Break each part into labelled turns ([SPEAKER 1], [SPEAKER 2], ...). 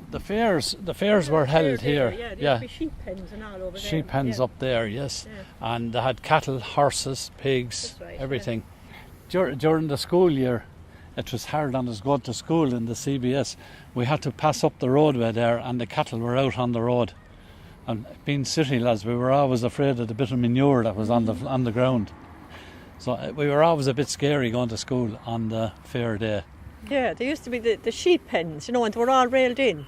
[SPEAKER 1] The fairs were held here.
[SPEAKER 2] Yeah, there used to be sheep pens and all over there.
[SPEAKER 1] Sheep pens up there, yes.
[SPEAKER 2] Yeah.
[SPEAKER 1] And they had cattle, horses, pigs,
[SPEAKER 2] That's right,
[SPEAKER 1] everything. During the school year, it was hard on us going to school in the CBS. We had to pass up the roadway there, and the cattle were out on the road. And being city lads, we were always afraid of the bit of manure that was on the ground. So we were always a bit scary going to school on the fair day.
[SPEAKER 2] Yeah, there used to be the sheep pens, and they were all railed in,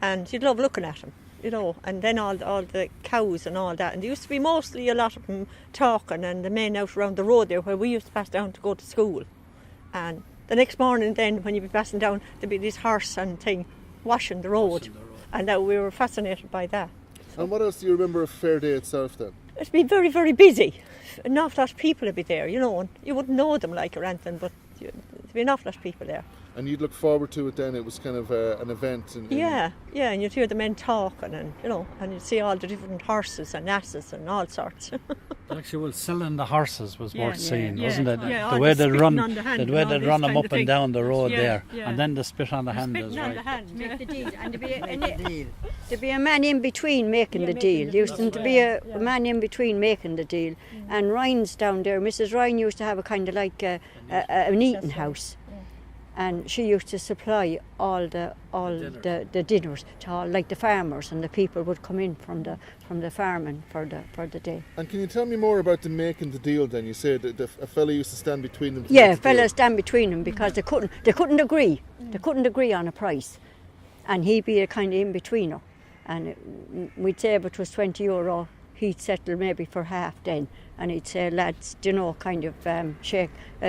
[SPEAKER 2] and you'd love looking at them, and then all the cows and all that. And there used to be mostly a lot of them talking, and the men out around the road there where we used to pass down to go to school. And the next morning then, when you'd be passing down, there'd be this horse and thing washing the road. And that we were fascinated by that.
[SPEAKER 3] And what else do you remember of Fair Day itself then?
[SPEAKER 2] It'd be very, very busy. An awful lot of people would be there, and you wouldn't know them or anything, but there'd be an awful lot of people there.
[SPEAKER 3] And you'd look forward to it then, it was kind of an event.
[SPEAKER 2] Yeah, and you'd hear the men talking and you'd see all the different horses and asses and all sorts.
[SPEAKER 1] Actually, selling the horses was worth seeing, wasn't it?
[SPEAKER 2] Yeah,
[SPEAKER 1] the way they'd run
[SPEAKER 2] them
[SPEAKER 1] up and down the road there,
[SPEAKER 2] yeah.
[SPEAKER 1] and then the spit on the handles,
[SPEAKER 2] on
[SPEAKER 1] right?
[SPEAKER 2] the hand,
[SPEAKER 4] Make the deal, and there'd be a man in between making the deal. There used to be a man in between making the deal. And Ryan's down there. Mrs. Ryan used to have a kind of like an eating house. And she used to supply all the dinners to all, like the farmers, and the people would come in from the farming for the day.
[SPEAKER 3] And can you tell me more about the making the deal then? You said that a fella used to stand between them.
[SPEAKER 4] Yeah, a fella stand between them because they couldn't agree. They couldn't agree on a price, and he'd be a kind of in betweener. And we'd say if it was €20, he'd settle maybe for half then. And he'd say, lads, kind of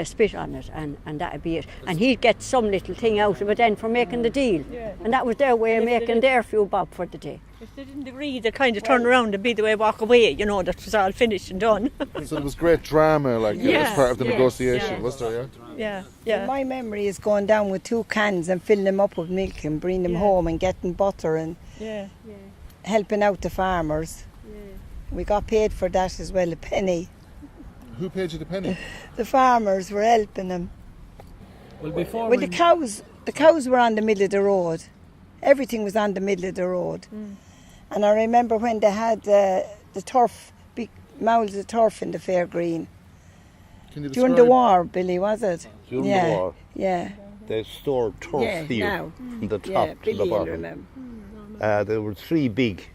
[SPEAKER 4] spit on it, and that'd be it. And he'd get some little thing out of it then for making the deal. Yeah. And that was their way of making their few bob for the day.
[SPEAKER 2] If they didn't agree, they'd kind of turn around and be the way walk away, that was all finished and done.
[SPEAKER 3] So there was great drama, as part of the negotiation, was there,
[SPEAKER 2] yeah? Yeah.
[SPEAKER 5] My memory is going down with 2 cans and filling them up with milk and bringing them home and getting butter and helping out the farmers. We got paid for that as well, a penny.
[SPEAKER 3] Who paid you the penny?
[SPEAKER 5] The farmers were helping them.
[SPEAKER 1] Well,
[SPEAKER 5] the cows were on the middle of the road. Everything was on the middle of the road. And I remember when they had the turf, big mounds of turf in the fair green. During the war, Billy, was it?
[SPEAKER 6] During the war?
[SPEAKER 5] Yeah.
[SPEAKER 6] They stored turf here from the top to the
[SPEAKER 5] Billy
[SPEAKER 6] bottom.
[SPEAKER 5] Remember.
[SPEAKER 6] There were 3 big,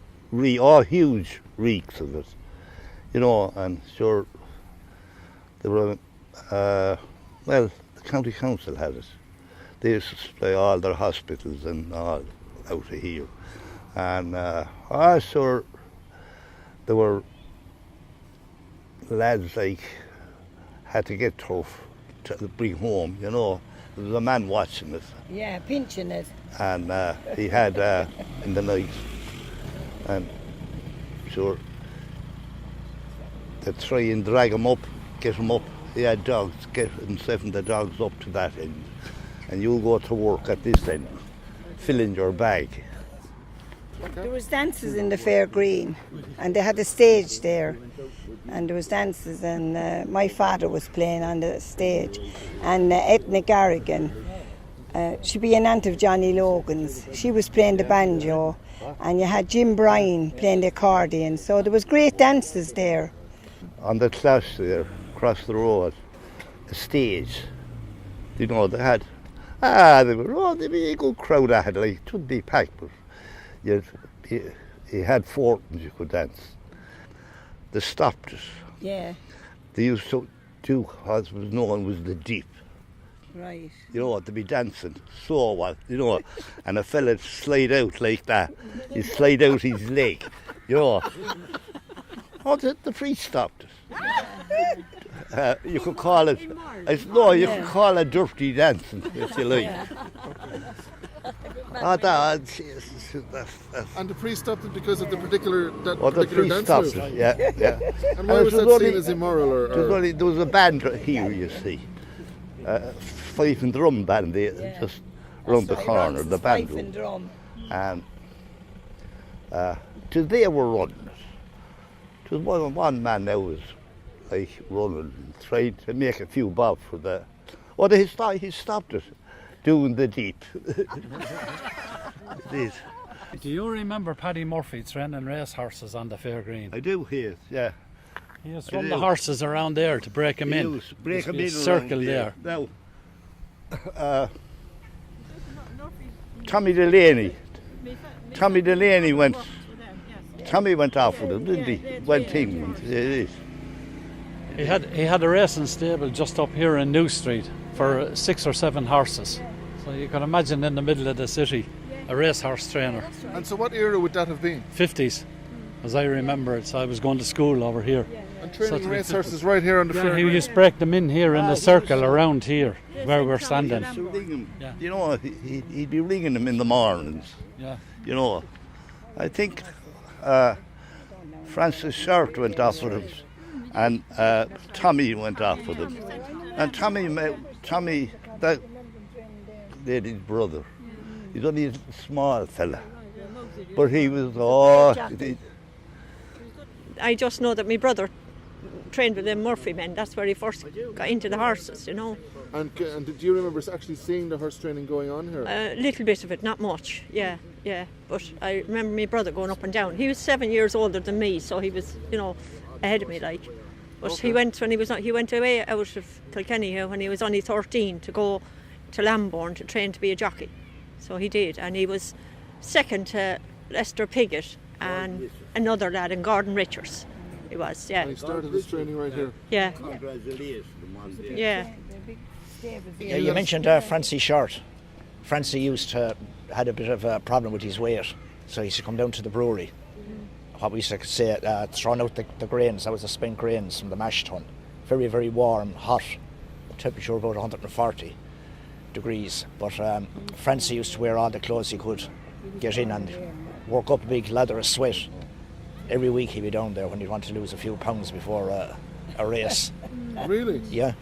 [SPEAKER 6] all huge reeks of it, and sure, there were, the county council had it. They used to supply all their hospitals and all out of here. And sure, there were lads had to get turf to bring home, There was a man watching it.
[SPEAKER 5] Yeah, pinching it.
[SPEAKER 6] And he had in the night, and sure, they'd try and drag him up, get him up. He had dogs, get himself and the dogs up to that end. And you'll go to work at this end, fill in your bag.
[SPEAKER 5] There was dances in the fair green, and they had a stage there. And there was dances, and my father was playing on the stage. And Etna Garrigan, she'd be an aunt of Johnny Logan's. She was playing the banjo. And you had Jim Bryan playing the accordion, so there was great dances there.
[SPEAKER 6] On the clash there, across the road, a stage, they had, they'd be a good crowd at it, it wouldn't be packed, but you had fortins you could dance. They stopped it.
[SPEAKER 5] Yeah.
[SPEAKER 6] They used to do what was known as the deep.
[SPEAKER 5] Right.
[SPEAKER 6] To be dancing, and a fella slide out like that. He slide out his leg, the priest stopped it. You could call it, could call it dirty dancing, if you like.
[SPEAKER 3] And the priest stopped it because of the particular
[SPEAKER 6] the
[SPEAKER 3] particular
[SPEAKER 6] priest
[SPEAKER 3] dance
[SPEAKER 6] stopped it, yeah.
[SPEAKER 3] And why was that seen as immoral?
[SPEAKER 6] There was a band here, you see. Fife and drum band, just round the corner, the band room.
[SPEAKER 5] Drum.
[SPEAKER 6] And till they were running it. It was one man now was running, trying to make a few bob for the. He stopped it. doing the deep. It is.
[SPEAKER 1] Do you remember Paddy Murphy training racehorses on the fair green?
[SPEAKER 6] I do here, yeah.
[SPEAKER 1] He used
[SPEAKER 6] I
[SPEAKER 1] to run
[SPEAKER 6] do.
[SPEAKER 1] the horses around there to break them in.
[SPEAKER 6] Break them in
[SPEAKER 1] circle
[SPEAKER 6] around
[SPEAKER 1] there.
[SPEAKER 6] Now, Tommy Delaney went. Tommy went off with him, didn't he? Went to England. It is.
[SPEAKER 1] He had a racing stable just up here in New Street for 6 or 7 horses. So you can imagine in the middle of the city, a racehorse trainer.
[SPEAKER 3] And so what era would that have been?
[SPEAKER 1] 50s, as I remember it. So I was going to school over here.
[SPEAKER 3] And training
[SPEAKER 1] So-
[SPEAKER 3] racehorses right here on the fair
[SPEAKER 1] He
[SPEAKER 3] green.
[SPEAKER 1] used to break them in here in a circle around here, where we're standing.
[SPEAKER 6] He used to ring him.
[SPEAKER 1] Yeah.
[SPEAKER 6] You know, he'd be ringing them in the mornings.
[SPEAKER 1] Yeah.
[SPEAKER 6] You know, I think Francis Short went off with him, and Tommy went off with him, and Tommy, that lady's brother. He's only a small fella, but he was
[SPEAKER 2] I just know that my brother trained with them Murphy men. That's where he first got into the horses, you know.
[SPEAKER 3] And do you remember actually seeing the horse training going on here?
[SPEAKER 2] A little bit of it, not much, yeah. But I remember my brother going up and down. He was 7 years older than me, so he was, you know, ahead of me, like. But he went away out of Kilkenny here when he was only 13 to go to Lambourne to train to be a jockey. So he did, and he was second to Lester Piggott and another lad, and Gordon Richards. He was, yeah.
[SPEAKER 3] And he started his training right here.
[SPEAKER 2] Yeah.
[SPEAKER 6] Congratulations.
[SPEAKER 2] Yeah.
[SPEAKER 7] Yeah, you mentioned Francie Short. Francie had a bit of a problem with his weight, so he used to come down to the brewery. What we used to say, throwing out the grains. That was the spent grains from the mash tun. Very, very warm, hot. Temperature about 140 degrees. But Francie used to wear all the clothes he could get in and work up a big lather of sweat. Every week he'd be down there when he'd want to lose a few pounds before a race.
[SPEAKER 3] Really?
[SPEAKER 7] Yeah.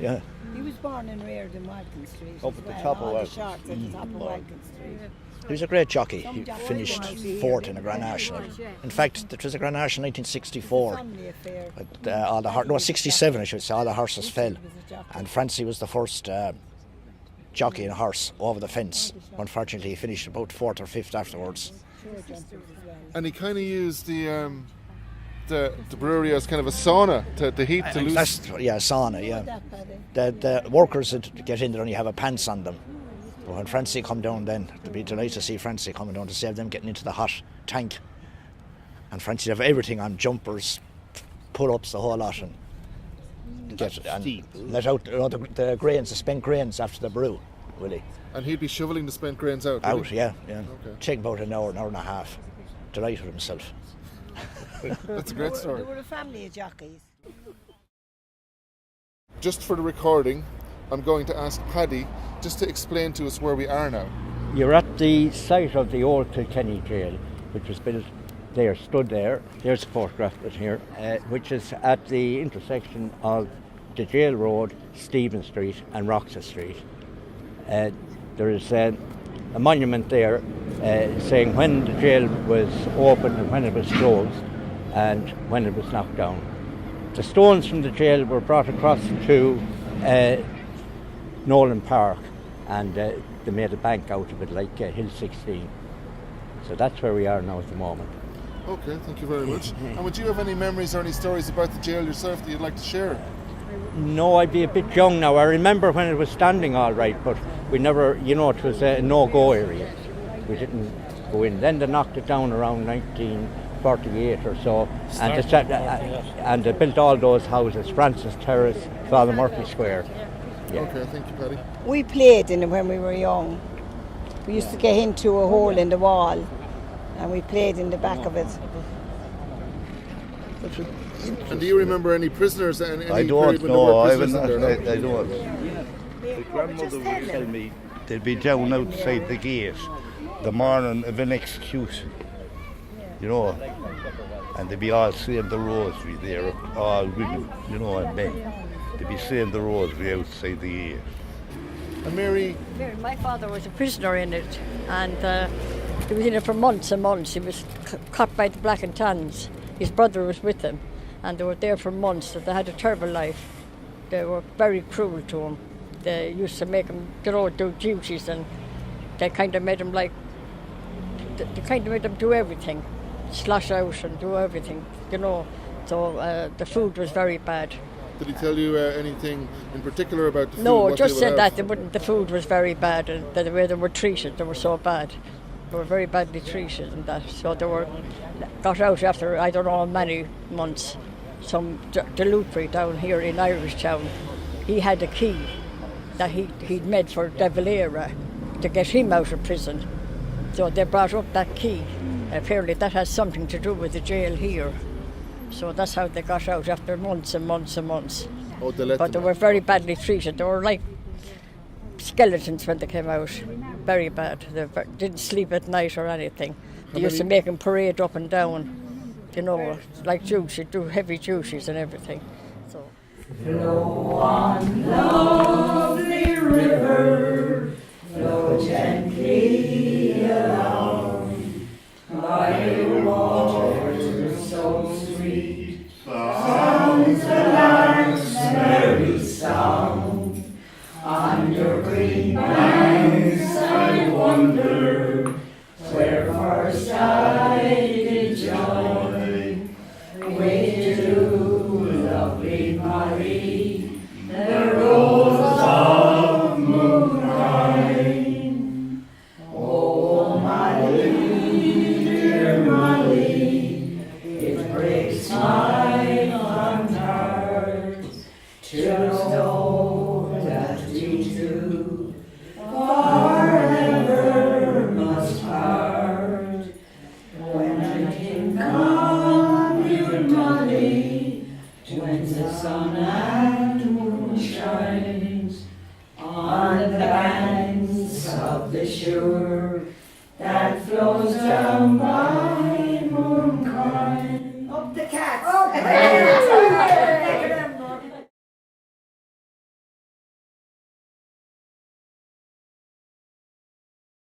[SPEAKER 5] He was born and reared in Walton Street.
[SPEAKER 6] Up at the top of
[SPEAKER 5] all
[SPEAKER 6] Walton.
[SPEAKER 5] the shots at the top of Walton Street.
[SPEAKER 7] He was a great jockey. He finished fourth in a Grand National. In fact, it was a Grand National in 1964.
[SPEAKER 5] Family affair.
[SPEAKER 7] But 67 I should say, all the horses fell. And Francie was the first jockey and horse over the fence. Unfortunately, he finished about 4th or 5th afterwards.
[SPEAKER 3] And he kind of used the brewery as kind of a sauna to heat to lose.
[SPEAKER 7] Sauna, yeah. The workers would get in there and you have a pants on them. But when Francie come down then, they'd be delighted to see Francie coming down to save them getting into the hot tank. And Francie would have everything on, jumpers, pull-ups, the whole lot, and let out the grains, the spent grains after the brew, will he?
[SPEAKER 3] And he'd be shoveling the spent grains out.
[SPEAKER 7] Out,
[SPEAKER 3] would he?
[SPEAKER 7] yeah.
[SPEAKER 3] Okay.
[SPEAKER 7] Take about an hour and a half. Delighted with himself.
[SPEAKER 3] That's a great story.
[SPEAKER 5] They were a family of jockeys.
[SPEAKER 3] Just for the recording, I'm going to ask Paddy just to explain to us where we are now.
[SPEAKER 8] You're at the site of the old Kilkenny jail, which was built there, stood there. There's a photograph of it here, which is at the intersection of the jail road, Stephen Street and Riochs Street. There is a monument there saying when the jail was opened and when it was closed and when it was knocked down. The stones from the jail were brought across to Nolan Park, and they made a bank out of it like Hill 16. So that's where we are now at the moment.
[SPEAKER 3] Okay, thank you very much. And would you have any memories or any stories about the jail yourself that you'd like to share?
[SPEAKER 8] No, I'd be a bit young now. I remember when it was standing all right, but we never, it was a no-go area. We didn't go in. Then they knocked it down around 1948 or so, and they built all those houses, Francis Terrace, Father Murphy Square. Yeah.
[SPEAKER 3] Okay, thank you, Paddy.
[SPEAKER 5] We played in it when we were young. We used to get into a hole in the wall and we played in the back of it.
[SPEAKER 3] And do you remember any prisoners and any
[SPEAKER 6] I don't
[SPEAKER 3] period when there
[SPEAKER 6] know.
[SPEAKER 3] were
[SPEAKER 6] I
[SPEAKER 3] prisoners in there? No?
[SPEAKER 6] don't. The grandmother would tell me they'd be down outside the gate the morning of an execution, and they'd be all saying the rosary there, all women, and men. They'd be saying the rosary outside the gate.
[SPEAKER 3] And Mary,
[SPEAKER 4] My father was a prisoner in it, and he was in it for months and months. He was caught by the Black and Tans. His brother was with him, and they were there for months. So they had a terrible life. They were very cruel to him, they used to make them, do duties, and they kind of made them they kind of made them do everything, slash out and do everything, So the food was very bad.
[SPEAKER 3] Did he tell you anything in particular about the food?
[SPEAKER 4] No, just said that the food was very bad, and the way they were treated, they were so bad. They were very badly treated and that. So they got out after, I don't know how many months. Some Delupri down here in Irishtown, he had a key that he'd made for De Valera to get him out of prison. So they brought up that key. Apparently that has something to do with the jail here. So that's how they got out after months and months and months.
[SPEAKER 3] Oh, they
[SPEAKER 4] were very badly treated. They were like skeletons when they came out. Very bad. They didn't sleep at night or anything. They used to make them parade up and down, like duties, do heavy duties and everything. So.
[SPEAKER 9] Flow on, lovely river, flow gently along, by waters so sweet, sounds the lark's merry song. On your green banks I wander, where first I did join, with you, lovely Marie, the rose of moonlight. Oh, Molly, dear Molly, it breaks my fond heart to know that we two forever must part. When I think of you, Molly, when the sun and moon shines on the banks of the shore that flows down by Mooncoin. Up the cats!